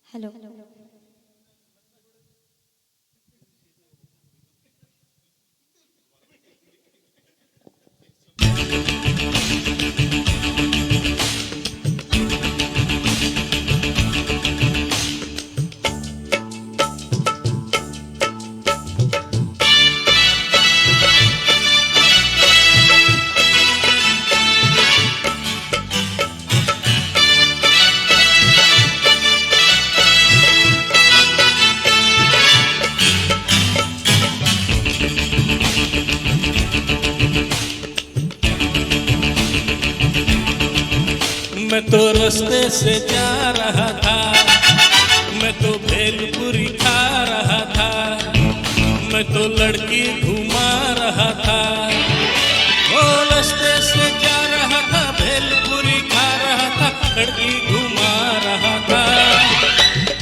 Hello. मैं तो रास्ते से जा रहा था, मैं तो भेलपुरी खा रहा था, मैं तो लड़की घुमा रहा था। वो रास्ते से जा रहा था, भेलपुरी खा रहा था, लड़की घुमा रहा था।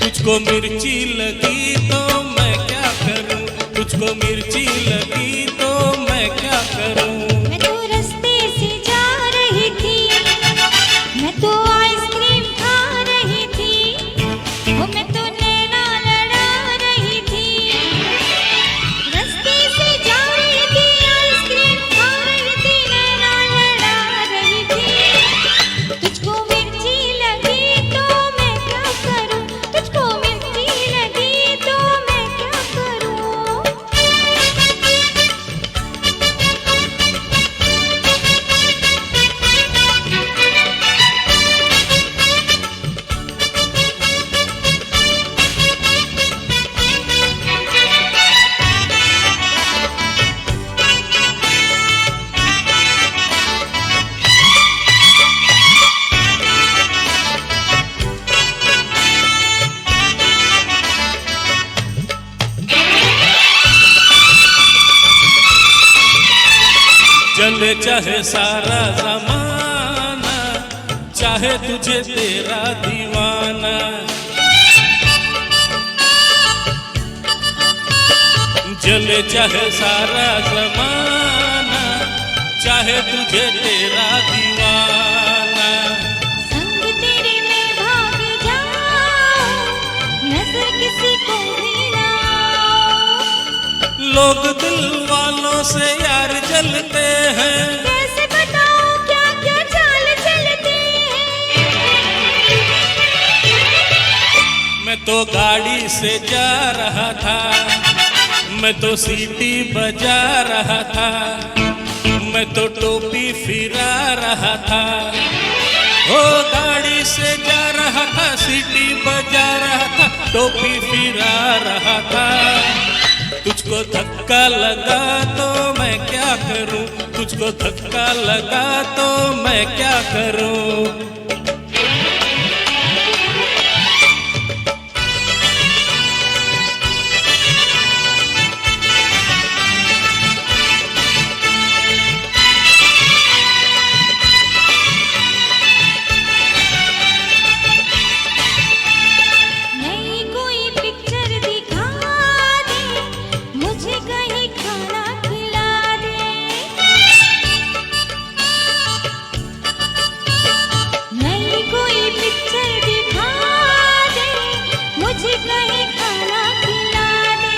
तुझको मिर्ची लगी तो मैं क्या करूं, तुझको मिर्ची लगी तो मैं क्या करूं। मैं तो रास्ते से जा रही थी, मैं तो आइसक्रीम खा रही थी, वो मैं तो नैना लड़ा रही थी। रास्ते से जा रही थी, आइसक्रीम खा रही थी, नैना लड़ा रही थी। तुझको मिर्ची लगी तो मैं क्या करूं, तुझको मिर्ची लगी तो मैं क्या करूं। चले चाहे सारा जमाना, चाहे तुझे तेरा दीवाना। चले चाहे सारा जमाना, चाहे तुझे तेरा दीवाना। संग तेरे में भाग जाऊं, नजर किसी को भी ना आऊं। लोग दिल वालों से यार जलते हैं, कैसे बताऊं क्या क्या चाल चलते हैं। मैं तो गाड़ी से जा रहा था, मैं तो सीटी बजा रहा था, मैं तो टोपी फिरा रहा था। ओ गाड़ी से जा रहा था, सीटी बजा रहा था, टोपी फिरा रहा था। तुझको धक्का लगा तो मैं क्या करूं, तुझको धक्का लगा तो मैं क्या करूं। नई कोई पिक्चर दिखा दे, मुझे कहीं खाना खिला दे। नई कोई पिक्चर दिखा दे, मुझे कहीं खाना खिला दे।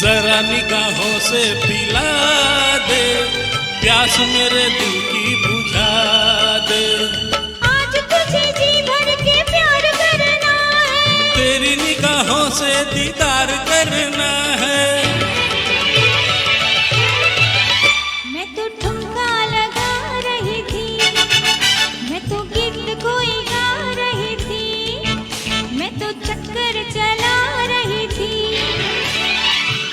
जरा निगाहों से पिला दे, प्यास मेरे दिल की बुझा दे। आज तुझे जी भर के प्यार करना है, तेरी निगाहों से दीदार करना है। मैं तो ठुमका लगा रही थी, मैं तो गीत कोई गा रही थी, मैं तो चक्कर चला रही थी।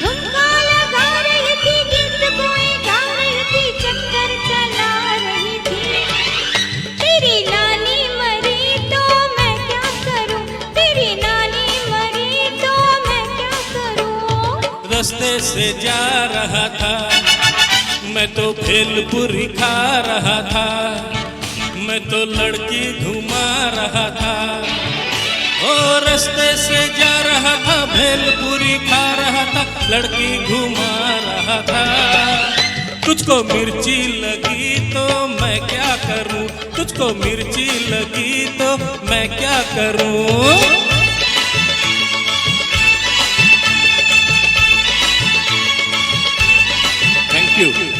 ठुमका लगा रही थी, गीत कोई गा रही थी, चक्कर चला रही थी। तेरी नानी मरी तो मैं क्या करूं, तेरी नानी मरी तो मैं क्या करूं। रास्ते से जा रहा था, मैं तो भेलपुरी खा रहा था, मैं तो लड़की घुमा रहा था। ओ रास्ते से जा रहा था, भेलपुरी खा रहा था, लड़की घुमा रहा था। तुझको मिर्ची लगी तो मैं क्या करूं, तुझको मिर्ची लगी तो मैं क्या करूं। यू।